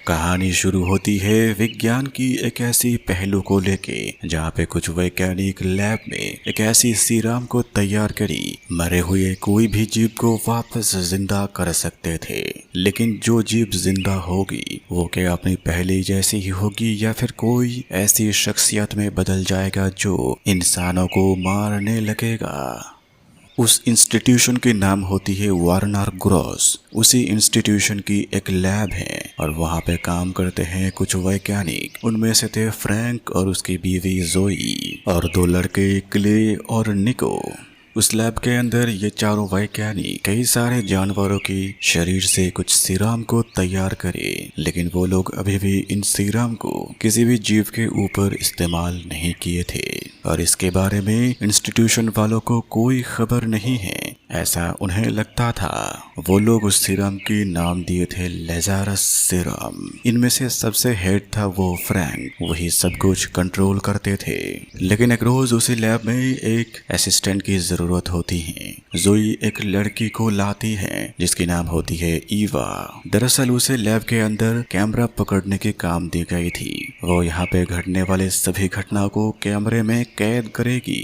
कहानी शुरू होती है विज्ञान की एक ऐसी पहलू को लेके जहाँ पे कुछ वैज्ञानिक लैब में एक ऐसी सीरम को तैयार करी मरे हुए कोई भी जीव को वापस जिंदा कर सकते थे। लेकिन जो जीव जिंदा होगी वो क्या अपनी पहले जैसी ही होगी या फिर कोई ऐसी शख्सियत में बदल जाएगा जो इंसानों को मारने लगेगा। उस इंस्टीट्यूशन के नाम होती है वार्नर ग्रोस। उसी इंस्टीट्यूशन की एक लैब है और वहाँ पे काम करते हैं कुछ वैज्ञानिक। उनमें से थे फ्रैंक और उसकी बीवी जोई और दो लड़के क्ले और निको। उस लैब के अंदर ये चारों वैज्ञानिक कई सारे जानवरों की शरीर से कुछ सीरम को तैयार करे, लेकिन वो लोग अभी भी इन सीरम को किसी भी जीव के ऊपर इस्तेमाल नहीं किए थे और इसके बारे में इंस्टीट्यूशन वालों को कोई खबर नहीं है, ऐसा उन्हें लगता था। वो लोग उस सीरम की नाम दिए थे लेज़ारस सीरम। इनमें से सबसे हेड था वो फ्रैंक, वही सब कुछ कंट्रोल करते थे। लेकिन एक रोज उसी लैब में एक असिस्टेंट की जरूरत होती है। जोई एक लड़की को लाती है जिसकी नाम होती है ईवा। दरअसल उसे लैब के अंदर कैमरा पकड़ने के काम दी गई थी। वो यहाँ पे घटने वाले सभी घटना को कैमरे में कैद करेगी।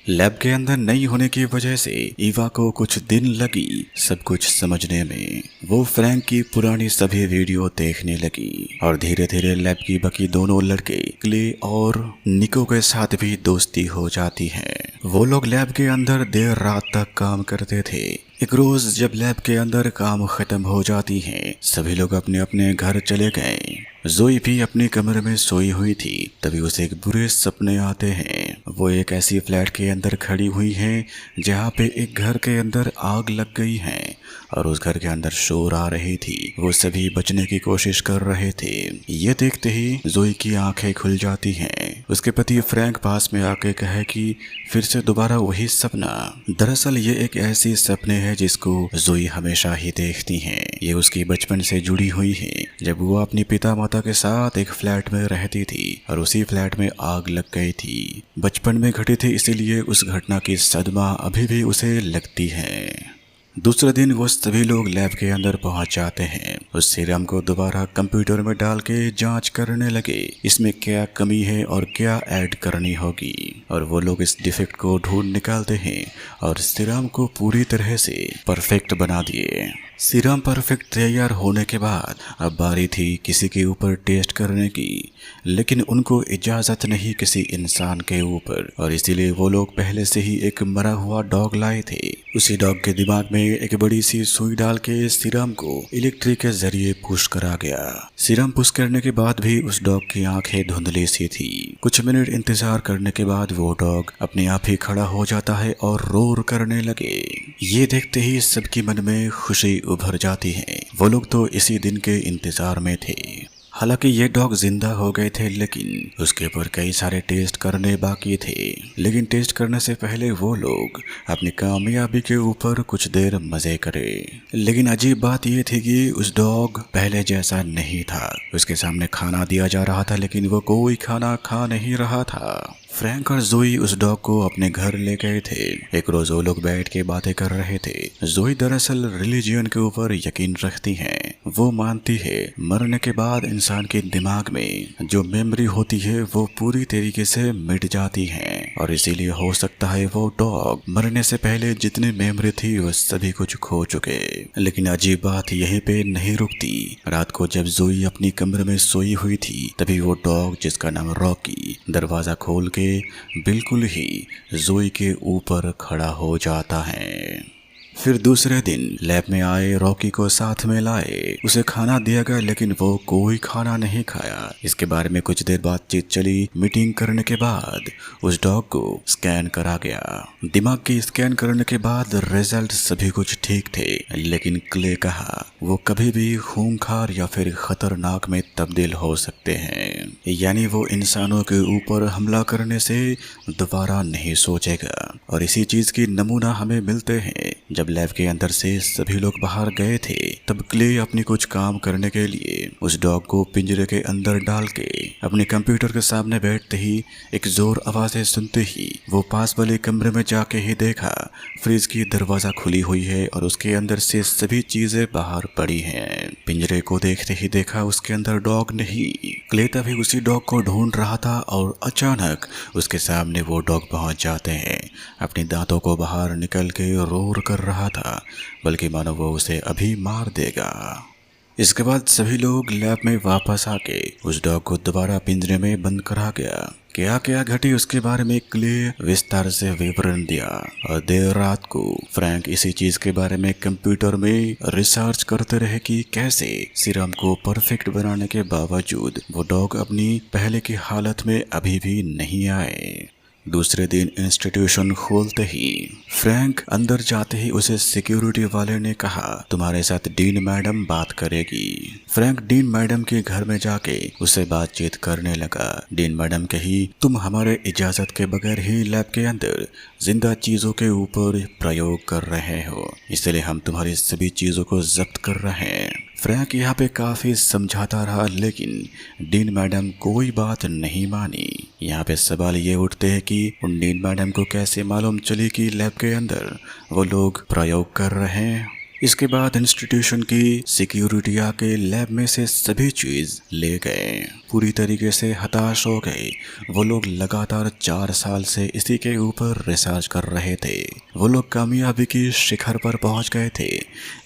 लैब के अंदर नई होने की वजह से ईवा को कुछ दिन लगी सब कुछ समझने में। वो फ्रैंक की पुरानी सभी वीडियो देखने लगी और धीरे धीरे लैब की बाकी दोनों लड़के क्ले और निको के साथ भी दोस्ती हो जाती है। वो लोग लैब के अंदर देर रात तक काम करते थे। एक रोज जब लैब के अंदर काम खत्म हो जाती है, सभी लोग अपने अपने घर चले गए। जोई भी अपने कमरे में सोई हुई थी, तभी उसे एक बुरे सपने आते हैं। वो एक ऐसी फ्लैट के अंदर खड़ी हुई है जहाँ पे एक घर के अंदर आग लग गई है और उस घर के अंदर शोर आ रही थी। वो सभी बचने की कोशिश कर रहे थे। ये देखते ही जोई की आंखें खुल जाती हैं। उसके पति फ्रैंक पास में आके कहे कि फिर से दोबारा वही सपना। दरअसल ये एक ऐसी सपने है जिसको जोई हमेशा ही देखती है। ये उसकी बचपन से जुड़ी हुई है, जब वो अपनी पिता माता के साथ एक फ्लैट में रहती थी और उसी फ्लैट में आग लग गई थी। बचपन में घटी थी, इसीलिए उस घटना की सदमा अभी भी उसे लगती है। दूसरे दिन वो सभी लोग लैब के अंदर पहुंच जाते हैं। उस सीरम को दोबारा कंप्यूटर में डाल के जांच करने लगे, इसमें क्या कमी है और क्या ऐड करनी होगी। और वो लोग इस डिफेक्ट को ढूंढ निकालते हैं और सीरम को पूरी तरह से परफेक्ट बना दिए। सीरम परफेक्ट तैयार होने के बाद अब बारी थी किसी के ऊपर टेस्ट करने की, लेकिन उनको इजाजत नहीं किसी इंसान के ऊपर, और इसीलिए वो लोग पहले से ही एक मरा हुआ डॉग लाए थे। उसी डॉग के दिमाग में एक बड़ी सी सुई डाल के सीरम को इलेक्ट्रिक के जरिए पुश करा गया। सीरम पुश करने के बाद भी उस डॉग की आंखें धुंधली सी थी। कुछ मिनट इंतजार करने के बाद वो डॉग अपने आप ही खड़ा हो जाता है और रोर करने लगे। ये देखते ही सबके मन में खुशी उभर जाती है। वो लोग तो इसी दिन के इंतजार में थे। हालांकि ये डॉग जिंदा हो गए थे, लेकिन उसके ऊपर कई सारे टेस्ट करने बाकी थे। लेकिन टेस्ट करने से पहले वो लोग अपनी कामयाबी के ऊपर कुछ देर मजे करे। लेकिन अजीब बात ये थी कि उस डॉग पहले जैसा नहीं था। उसके सामने खाना दिया जा रहा था, लेकिन वो कोई खाना खा नहीं रहा था। फ्रैंक और जोई उस डॉग को अपने घर ले गए थे। एक रोज वो लोग बैठ के बातें कर रहे थे। जोई दरअसल रिलीजियन के ऊपर यकीन रखती है। वो मानती है मरने के बाद इंसान के दिमाग में जो मेमोरी होती है वो पूरी तरीके से मिट जाती है, और इसीलिए हो सकता है वो डॉग मरने से पहले जितनी मेमोरी थी वो सभी कुछ खो चुके। लेकिन अजीब बात यहीं पे नहीं रुकती। रात को जब जोई अपनी कमरे में सोई हुई थी, तभी वो डॉग जिसका नाम रॉकी दरवाजा खोल के बिल्कुल ही जोई के ऊपर खड़ा हो जाता है। फिर दूसरे दिन लैब में आए रॉकी को साथ में लाए। उसे खाना दिया गया, लेकिन वो कोई खाना नहीं खाया। इसके बारे में कुछ देर बातचीत चली। मीटिंग करने के बाद उस डॉग को स्कैन करा गया। दिमाग की स्कैन करने के बाद रिजल्ट सभी कुछ ठीक थे, लेकिन क्ले कहा वो कभी भी खूंखार या फिर खतरनाक में तब्दील हो सकते हैं। यानी वो इंसानों के ऊपर हमला करने से दोबारा नहीं सोचेगा। और इसी चीज की नमूना हमें मिलते हैं जब लैब के अंदर से सभी लोग बाहर गए थे, तब क्ले अपनी कुछ काम करने के लिए उस डॉग को पिंजरे के अंदर डाल के अपने कंप्यूटर के सामने बैठते ही एक जोर आवाजें सुनते ही वो पास वाले कमरे में जाके ही देखा फ्रिज की दरवाजा खुली हुई है और उसके अंदर से सभी चीजें बाहर पड़ी हैं। पिंजरे को देखते ही देखा उसके अंदर डॉग नहीं। क्ले तभी उसी डॉग को ढूंढ रहा था और अचानक उसके सामने वो डॉग पहुंच जाते हैं। अपने दांतों को बाहर निकल के रोर कर रहा था, बल्कि मानो वो उसे अभी मार देगा। इसके बाद सभी लोग लैब में वापस आके उस डॉग को दोबारा पिंजरे में बंद करा गया। क्या क्या घटी उसके बारे में क्ले विस्तार से विवरण दिया और देर रात को फ्रैंक इसी चीज के बारे में कंप्यूटर में रिसर्च करते रहे कि कैसे सीरम को परफेक्ट बनाने के बावजूद वो डॉग अपनी पहले की हालत में अभी भी नहीं आए। दूसरे दिन इंस्टीट्यूशन खोलते ही फ्रैंक अंदर जाते ही उसे सिक्योरिटी वाले ने कहा तुम्हारे साथ डीन मैडम बात करेगी। फ्रैंक डीन मैडम के घर में जाके उससे बातचीत करने लगा। डीन मैडम कही तुम हमारे इजाजत के बगैर ही लैब के अंदर जिंदा चीजों के ऊपर प्रयोग कर रहे हो, इसलिए हम तुम्हारी सभी चीजों को जब्त कर रहे हैं। फ्रैंक यहाँ पे काफी समझाता रहा, लेकिन डीन मैडम कोई बात नहीं मानी। यहाँ पे सवाल ये उठते हैं कि उन डीन मैडम को कैसे मालूम चली कि लैब के अंदर वो लोग प्रयोग कर रहे हैं। इसके बाद इंस्टीट्यूशन की सिक्योरिटी आके लैब में से सभी चीज ले गए। पूरी तरीके से हताश हो गए। वो लोग लगातार 4 साल से इसी के ऊपर रिसर्च कर रहे थे। वो लोग कामयाबी की शिखर पर पहुंच गए थे,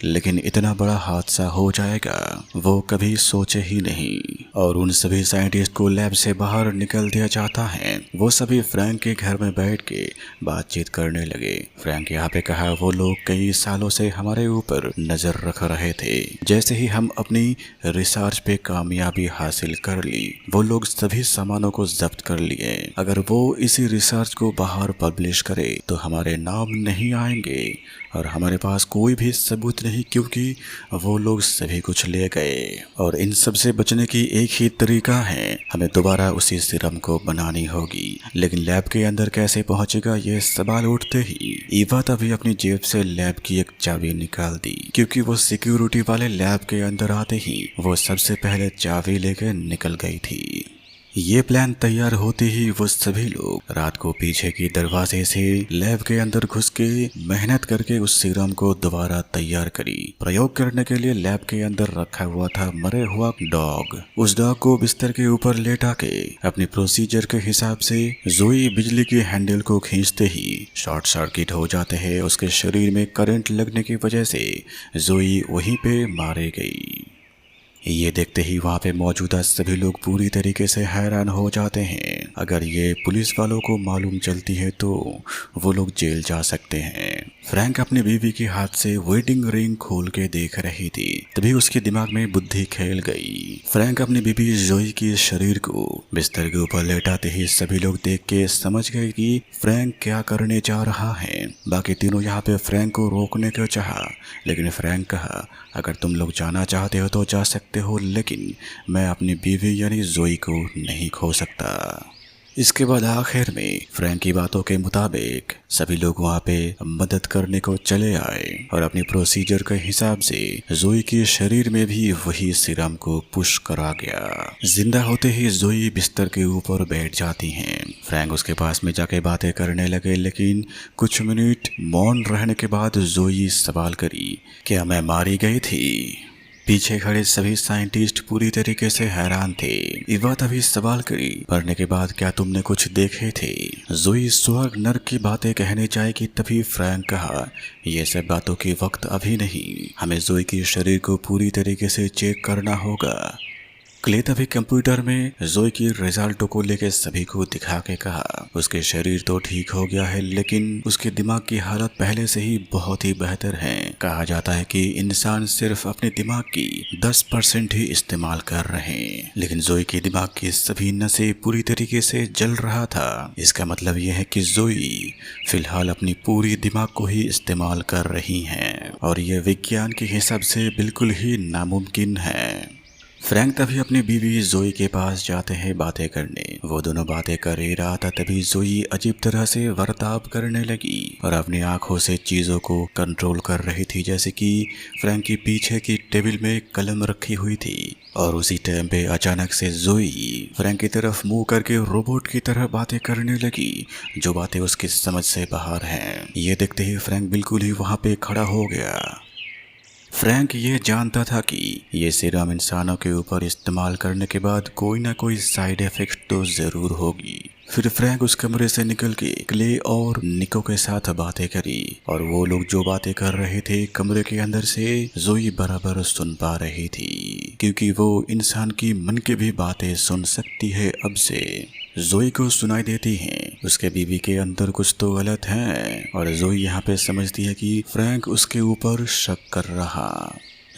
लेकिन इतना बड़ा हादसा हो जाएगा वो कभी सोचे ही नहीं। और उन सभी साइंटिस्ट को लैब से बाहर निकल दिया जाता है। वो सभी फ्रैंक के घर में बैठ के बातचीत करने लगे। फ्रैंक यहाँ पे कहा वो लोग कई सालों से हमारे ऊपर नजर रख रहे थे। जैसे ही हम अपनी रिसर्च पे कामयाबी हासिल कर ली, वो लोग सभी सामानों को जब्त कर लिए। अगर वो इसी रिसर्च को बाहर पब्लिश करे तो हमारे नाम नहीं आएंगे और हमारे पास कोई भी सबूत नहीं, क्योंकि वो लोग सभी कुछ ले गए। और इन सब से बचने की एक ही तरीका है, हमें दोबारा उसी सीरम को बनानी होगी। लेकिन लैब के अंदर कैसे पहुंचेगा, ये सवाल उठते ही ईवा तभी अपनी जेब से लैब की एक चाबी निकाल दी, क्योंकि वो सिक्योरिटी वाले लैब के अंदर आते ही वो सबसे पहले चाबी लेकर निकल गई थी। ये प्लान तैयार होते ही वो सभी लोग रात को पीछे की दरवाजे से लैब के अंदर घुस के मेहनत करके उस सीरम को दोबारा तैयार करी। प्रयोग करने के लिए लैब के अंदर रखा हुआ था मरे हुआ डॉग। उस डॉग को बिस्तर के ऊपर लेटा के अपनी प्रोसीजर के हिसाब से जोई बिजली के हैंडल को खींचते ही शॉर्ट सर्किट हो जाते हैं। उसके शरीर में करंट लगने की वजह से जोई वहीं पे मारे गई। ये देखते ही वहाँ पे मौजूदा सभी लोग पूरी तरीके से हैरान हो जाते हैं। अगर ये पुलिस वालों को मालूम चलती है तो वो लोग जेल जा सकते हैं। फ्रैंक अपनी बीवी के हाथ से वेडिंग रिंग खोल के देख रही थी, तभी उसके दिमाग में बुद्धि खेल गई। फ्रैंक अपनी बीवी जोई के शरीर को बिस्तर के ऊपर लेटाते ही सभी लोग देख के समझ गए कि फ्रैंक क्या करने जा रहा है। बाकी तीनों यहाँ पे फ्रैंक को रोकने को चाहा, लेकिन फ्रैंक कहा अगर तुम लोग जाना चाहते हो तो जा सकते हो, लेकिन मैं अपनी बीवी यानी जोई को नहीं खो सकता। इसके बाद आखिर में फ्रैंक की बातों के मुताबिक सभी लोग वहाँ पे मदद करने को चले आए और अपनी प्रोसीजर के हिसाब से जोई के शरीर में भी वही सीरम को पुश करा गया। जिंदा होते ही जोई बिस्तर के ऊपर बैठ जाती हैं। फ्रैंक उसके पास में जाके बातें करने लगे, लेकिन कुछ मिनट मौन रहने के बाद जोई सवाल करी क्या मैं मारी गई थी? पीछे खड़े सभी साइंटिस्ट पूरी तरीके से हैरान थे। इवा तभी सवाल करी पढ़ने के बाद क्या तुमने कुछ देखे थे? जोई स्वर्ग नर्क की बातें कहने जाएगी, तभी फ्रैंक कहा ये सब बातों की वक्त अभी नहीं, हमें जोई के शरीर को पूरी तरीके से चेक करना होगा। क्ले तभी कंप्यूटर में जोई की रिजल्टों को लेकर सभी को दिखा के कहा उसके शरीर तो ठीक हो गया है, लेकिन उसके दिमाग की हालत पहले से ही बहुत ही बेहतर है। कहा जाता है कि इंसान सिर्फ अपने दिमाग की 10% ही इस्तेमाल कर रहे हैं, लेकिन जोई के दिमाग की सभी नसें पूरी तरीके से जल रहा था। इसका मतलब यह है कि जोई फिलहाल अपनी पूरी दिमाग को ही इस्तेमाल कर रही हैं और यह विज्ञान के हिसाब से बिल्कुल ही नामुमकिन है। फ्रैंक तभी अपनी बीवी जोई के पास जाते हैं बातें करने। वो दोनों बातें कर ही रहा था तभी जोई अजीब तरह से बर्ताव करने लगी और अपनी आंखों से चीजों को कंट्रोल कर रही थी, जैसे कि फ्रैंक की पीछे की टेबल में कलम रखी हुई थी। और उसी टाइम पे अचानक से जोई फ्रैंक की तरफ मुंह करके रोबोट की तरह बातें करने लगी, जो बातें उसकी समझ से बाहर हैं। ये देखते ही फ्रैंक बिल्कुल ही वहां पे खड़ा हो गया। फ्रैंक ये जानता था कि ये सीरम इंसानों के ऊपर इस्तेमाल करने के बाद कोई ना कोई साइड इफेक्ट तो जरूर होगी। फिर फ्रैंक उस कमरे से निकल के क्ले और निको के साथ बातें करी और वो लोग जो बातें कर रहे थे कमरे के अंदर से जोई बराबर सुन पा रही थी, क्योंकि वो इंसान की मन की भी बातें सुन सकती है अब से। जोई को सुनाई देती हैं उसके बीवी के अंदर कुछ तो गलत है और जोई यहाँ पे समझती है कि फ्रैंक उसके ऊपर शक कर रहा।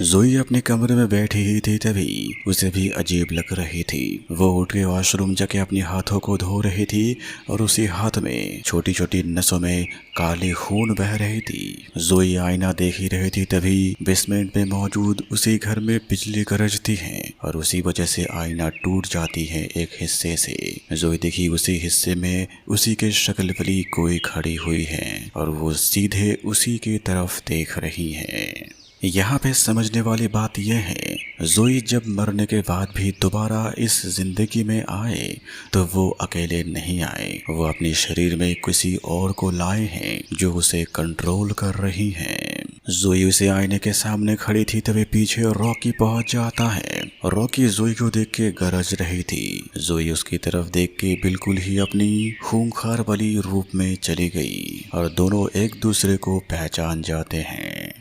जोई अपने कमरे में बैठी ही थी तभी उसे भी अजीब लग रही थी। वो उठ के वॉशरूम जाके अपने हाथों को धो रही थी और उसी हाथ में छोटी छोटी नसों में काले खून बह रही थी। जोई आईना देख ही रही थी तभी बेसमेंट में मौजूद उसी घर में बिजली गरजती है और उसी वजह से आईना टूट जाती है एक हिस्से से। जोई देखी उसी हिस्से में उसी के शक्ल वाली कोई खड़ी हुई है और वो सीधे उसी की तरफ देख रही है। यहाँ पे समझने वाली बात यह है, जोई जब मरने के बाद भी दोबारा इस जिंदगी में आए तो वो अकेले नहीं आए, वो अपने शरीर में किसी और को लाए हैं जो उसे कंट्रोल कर रही हैं। जोई उसे आईने के सामने खड़ी थी तभी पीछे रॉकी पहुंच जाता है। रॉकी जोई को देख के गरज रही थी। जोई उसकी तरफ देख के बिल्कुल ही अपनी खूंखार वाली रूप में चली गई और दोनों एक दूसरे को पहचान जाते हैं।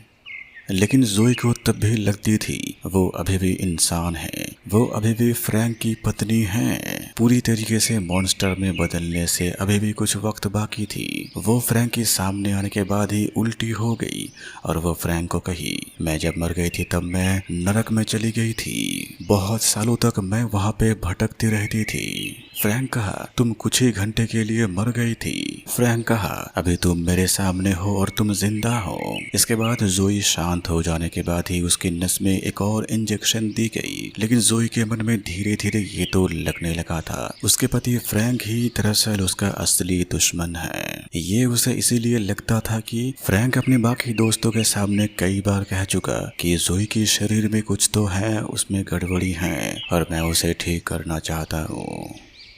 लेकिन जोई को तब भी लगती थी वो अभी भी इंसान है, वो अभी भी फ्रैंक की पत्नी है। पूरी तरीके से मॉन्स्टर में बदलने से अभी भी कुछ वक्त बाकी थी। वो फ्रैंक के सामने आने के बाद ही उल्टी हो गई और वो फ्रैंक को कही, मैं जब मर गई थी तब मैं नरक में चली गई थी, बहुत सालों तक मैं वहां पे भटकती रहती थी। फ्रैंक कहा, तुम कुछ ही घंटे के लिए मर गई थी। फ्रैंक कहा, अभी तुम मेरे सामने हो और तुम जिंदा हो। इसके बाद जोई शांत हो जाने के बाद ही उसकी नस में एक और इंजेक्शन दी गई। लेकिन जोई के मन में धीरे धीरे ये तो लगने लगा था उसके पति फ्रैंक ही दरअसल उसका असली दुश्मन है। ये उसे इसीलिए लगता था कि फ्रैंक अपने बाकी दोस्तों के सामने कई बार कह चुका कि जोई के शरीर में कुछ तो है, उसमें गड़बड़ी है और मैं उसे ठीक करना चाहता हूँ।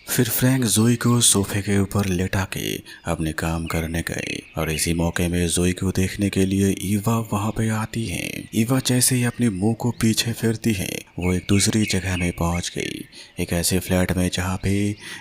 फिर फ्रैंक जोई को सोफे के ऊपर लेटा के अपने काम करने गए और इसी मौके में जोई को देखने के लिए ईवा वहां पे आती है। ईवा जैसे ही अपने मुंह को पीछे फेरती है वो एक दूसरी जगह में पहुंच गई, एक ऐसे फ्लैट में जहां पे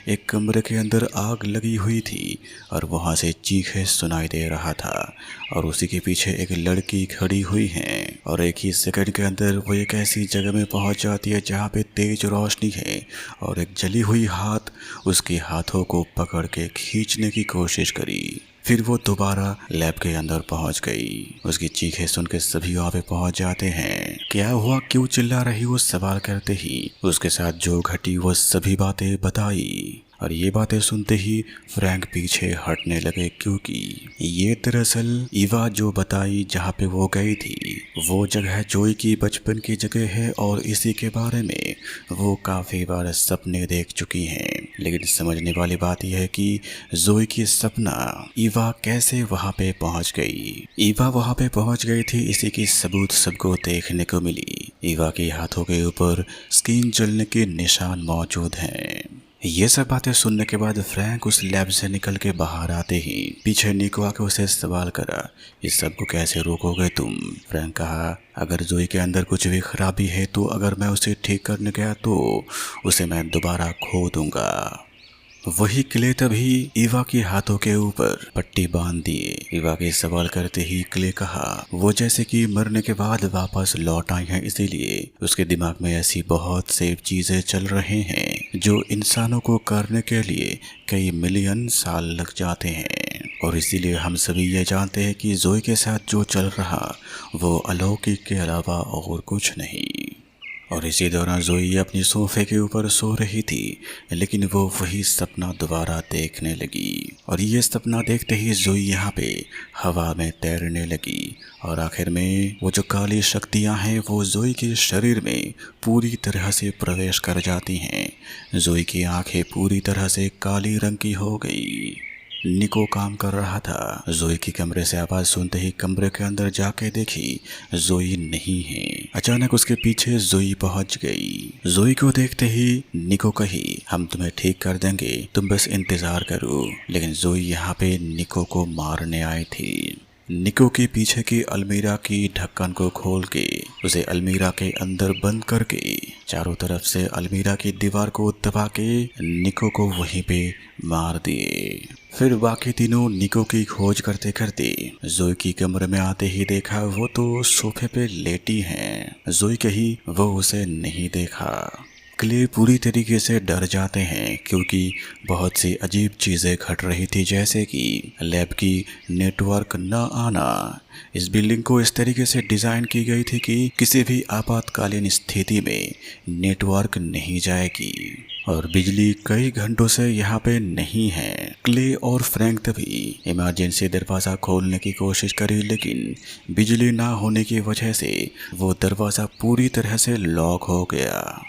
एक कमरे के अंदर आग लगी हुई थी और वहां से चीखें सुनाई दे रहा था और उसी के पीछे एक लड़की खड़ी हुई है और एक ही सेकंड के अंदर वो एक ऐसी जगह में पहुंच जाती है जहां पे तेज रोशनी है और एक जली हुई हाथ उसके हाथों को पकड़ के खींचने की कोशिश करी। फिर वो दोबारा लैब के अंदर पहुंच गई। उसकी चीखें सुन के सभी वहां पे पहुंच जाते हैं। क्या हुआ, क्यों चिल्ला रही, वो सवाल करते ही उसके साथ जो घटी वो सभी बातें बताई और ये बातें सुनते ही फ्रैंक पीछे हटने लगे, क्योंकि ये दरअसल ईवा जो बताई जहाँ पे वो गई थी वो जगह जोई की बचपन की जगह है और इसी के बारे में वो काफी बार सपने देख चुकी हैं। लेकिन समझने वाली बात यह है कि जोई की सपना ईवा कैसे वहाँ पे पहुँच गई। ईवा वहाँ पे पहुँच गई थी, इसी की सबूत सबको देखने को मिली। ईवा के हाथों के ऊपर स्किन जलने के निशान मौजूद हैं। ये सब बातें सुनने के बाद फ्रैंक उस लैब से निकल के बाहर आते ही पीछे निको आके उसे सवाल करा, इस सब को कैसे रोकोगे तुम। फ्रैंक कहा, अगर जोई के अंदर कुछ भी खराबी है तो अगर मैं उसे ठीक करने गया तो उसे मैं दोबारा खो दूंगा। वही क्ले तभी ईवा के हाथों के ऊपर पट्टी बांध दिए। ईवा के सवाल करते ही क्ले कहा, वो जैसे कि मरने के बाद वापस लौट आई हैं, इसीलिए उसके दिमाग में ऐसी बहुत से चीजें चल रहे हैं जो इंसानों को करने के लिए कई मिलियन साल लग जाते हैं और इसीलिए हम सभी ये जानते हैं कि जोई के साथ जो चल रहा वो अलौकिक के अलावा और कुछ नहीं। और इसी दौरान जोई अपनी सोफे के ऊपर सो रही थी, लेकिन वो वही सपना दोबारा देखने लगी। और ये सपना देखते ही जोई यहाँ पे हवा में तैरने लगी और आखिर में वो जो काली शक्तियाँ हैं वो जोई के शरीर में पूरी तरह से प्रवेश कर जाती हैं। जोई की आंखें पूरी तरह से काली रंग की हो गई। निको काम कर रहा था। जोई की कमरे से आवाज सुनते ही कमरे के अंदर जाके देखी जोई नहीं है। अचानक उसके पीछे जोई पहुंच गई। जोई को देखते ही निको कही, हम तुम्हें ठीक कर देंगे, तुम बस इंतजार करो। लेकिन जोई यहाँ पे निको को मारने आई थी। निको के पीछे की अलमीरा की ढक्कन को खोल के उसे अलमीरा के अंदर बंद करके चारों तरफ से अलमीरा की दीवार को दबा के निको को वहीं पे मार दिए। फिर बाकी तीनों निको की खोज करते करते जोई की कमरे में आते ही देखा वो तो सोफे पे लेटी हैं। जोई कही वो उसे नहीं देखा। क्ले पूरी तरीके से डर जाते हैं क्योंकि बहुत सी अजीब चीज़ें घट रही थी, जैसे कि लैब की नेटवर्क न आना। इस बिल्डिंग को इस तरीके से डिज़ाइन की गई थी कि किसी भी आपातकालीन स्थिति में नेटवर्क नहीं जाएगी और बिजली कई घंटों से यहाँ पे नहीं है। क्ले और फ्रैंक तभी इमरजेंसी दरवाज़ा खोलने की कोशिश करी, लेकिन बिजली ना होने की वजह से वो दरवाज़ा पूरी तरह से लॉक हो गया।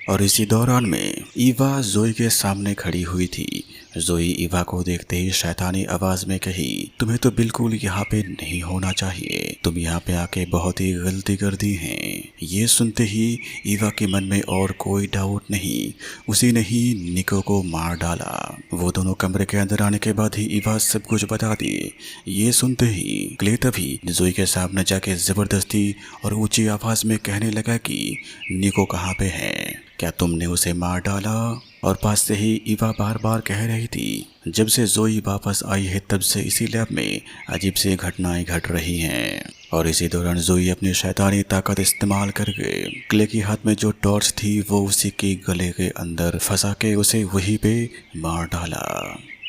और इसी दौरान में ईवा जोई के सामने खड़ी हुई थी। जोई ईवा को देखते ही शैतानी आवाज में कही, तुम्हें तो बिल्कुल यहाँ पे नहीं होना चाहिए, तुम यहाँ पे आके बहुत ही गलती कर दी है। ये सुनते ही ईवा के मन में और कोई डाउट नहीं, उसी ने ही निको को मार डाला। वो दोनों कमरे के अंदर आने के बाद ही ईवा सब कुछ बता दिए। ये सुनते ही क्ले तभी जोई के सामने जाके जबरदस्ती और ऊंची आवाज में कहने लगा कि निको कहाँ पे है, क्या तुमने उसे मार डाला? और पास से ही ईवा बार बार कह रही थी, जब से जोई वापस आई है तब से इसी लैब में अजीब सी घटनाएं घट रही हैं। और इसी दौरान जोई अपनी शैतानी ताकत इस्तेमाल करके क्ले के हाथ में जो टॉर्च थी वो उसी के गले के अंदर फंसा के उसे वहीं पे मार डाला।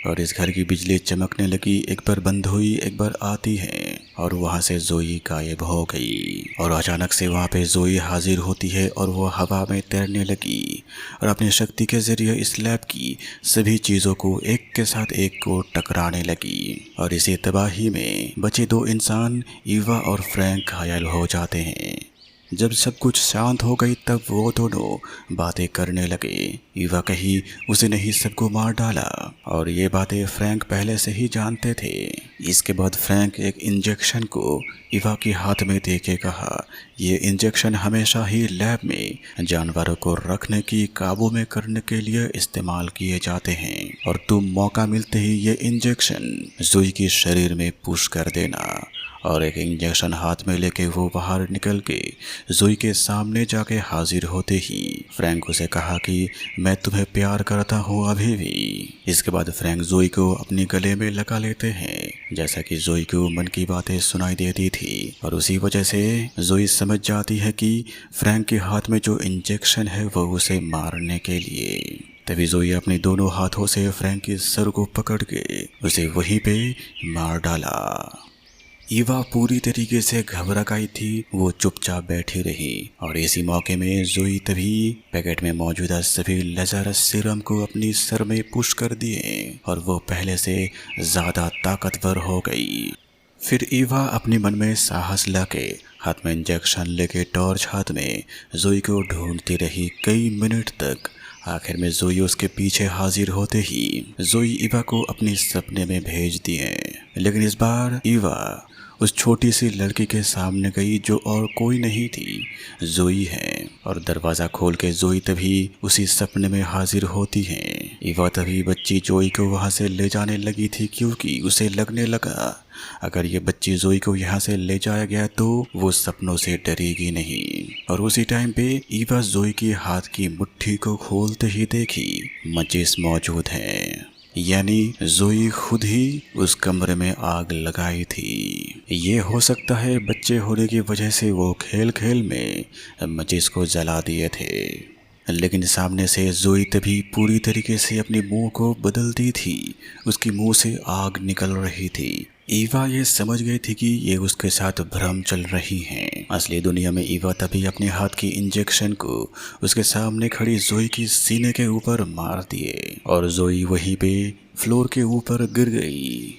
और इस घर की बिजली चमकने लगी, एक बार बंद हुई एक बार आती है और वहाँ से जोई गायब हो गई। और अचानक से वहाँ पे जोई हाजिर होती है और वो हवा में तैरने लगी और अपनी शक्ति के जरिए इस लैब की सभी चीज़ों को एक के साथ एक को टकराने लगी। और इसी तबाही में बचे दो इंसान ईवा और फ्रैंक घायल हो जाते हैं। जब सब कुछ शांत हो गई तब वो दोनों बातें करने लगे। ईवा कही उसे नहीं सबको मार डाला और ये बातें फ्रैंक पहले से ही जानते थे। इसके बाद फ्रैंक एक इंजेक्शन को ईवा के हाथ में दे के कहा, ये इंजेक्शन हमेशा ही लैब में जानवरों को रखने की काबू में करने के लिए इस्तेमाल किए जाते हैं और तुम मौका मिलते ही ये इंजेक्शन जोई के शरीर में पुश कर देना। और एक इंजेक्शन हाथ में लेके वो बाहर निकल के जोई के सामने जाके हाजिर होते ही फ्रैंक उसे कहा कि मैं तुम्हें प्यार करता हूँ अभी भी। इसके बाद फ्रैंक जोई को अपने गले में लगा लेते हैं, जैसा कि जोई को मन की बातें सुनाई देती थी। और उसी वजह से जोई समझ जाती है कि फ्रैंक के हाथ में जो इंजेक्शन है वो उसे मारने के लिए। तभी जोई अपने दोनों हाथों से फ्रैंक के सर को पकड़ के उसे वहीं पे मार डाला। ईवा पूरी तरीके से घबरा गई थी, वो चुपचाप बैठी रही। और इसी मौके में जोई तभी पैकेट में मौजूदा सभी लजारस सीरम को अपनी सर में पुश कर दिए और वो पहले से ज्यादा ताकतवर हो गई। फिर ईवा अपने मन में साहस लाके हाथ में इंजेक्शन लेके टॉर्च हाथ में जोई को ढूंढती रही कई मिनट तक। आखिर में जोई उसके पीछे हाजिर होते ही जोई ईवा को अपने सपने में भेज दिए। लेकिन इस बार ईवा उस छोटी सी लड़की के सामने गई जो और कोई नहीं थी, जोई है। और दरवाज़ा खोल के जोई तभी उसी सपने में हाजिर होती है। ईवा तभी बच्ची जोई को वहाँ से ले जाने लगी थी क्योंकि उसे लगने लगा अगर ये बच्ची जोई को यहाँ से ले जाया गया तो वो सपनों से डरेगी नहीं। और उसी टाइम पे ईवा जोई की हाथ की मुट्ठी को खोलते ही देखी माचिस मौजूद है, यानी जोई खुद ही उस कमरे में आग लगाई थी। ये हो सकता है बच्चे होने की वजह से वो खेल खेल में माचिस को जला दिए थे। लेकिन सामने से जोई तभी पूरी तरीके से अपने मुंह को बदलती थी, उसकी मुंह से आग निकल रही थी। ईवा ये समझ गई थी कि ये उसके साथ भ्रम चल रही हैं। असली दुनिया में ईवा तभी अपने हाथ की इंजेक्शन को उसके सामने खड़ी जोई की सीने के ऊपर मार दिए और जोई वहीं पे फ्लोर के ऊपर गिर गई।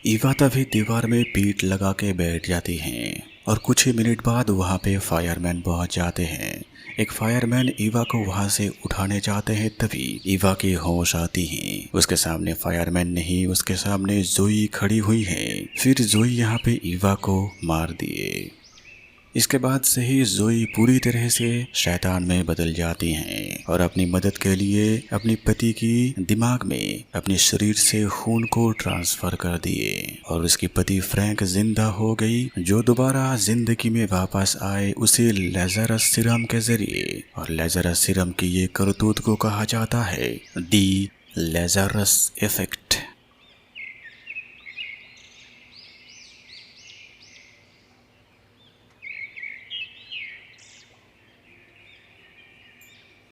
ईवा तभी दीवार में पीठ लगा के बैठ जाती हैं और कुछ ही मिनट बाद वहाँ पे फायरमैन पहुँच जाते हैं। एक फायरमैन ईवा को वहाँ से उठाने जाते हैं, तभी ईवा की होश आती है। उसके सामने फायरमैन नहीं, उसके सामने जोई खड़ी हुई है। फिर जोई यहाँ पे ईवा को मार दिए। इसके बाद से ही जोई पूरी तरह से शैतान में बदल जाती हैं और अपनी मदद के लिए अपने पति की दिमाग में अपने शरीर से खून को ट्रांसफर कर दिए और उसकी पति फ्रैंक जिंदा हो गई, जो दोबारा जिंदगी में वापस आए उसे लेजरस सीरम के जरिए। और लेजरस सीरम की ये करतूत को कहा जाता है दी लेजरस इफेक्ट।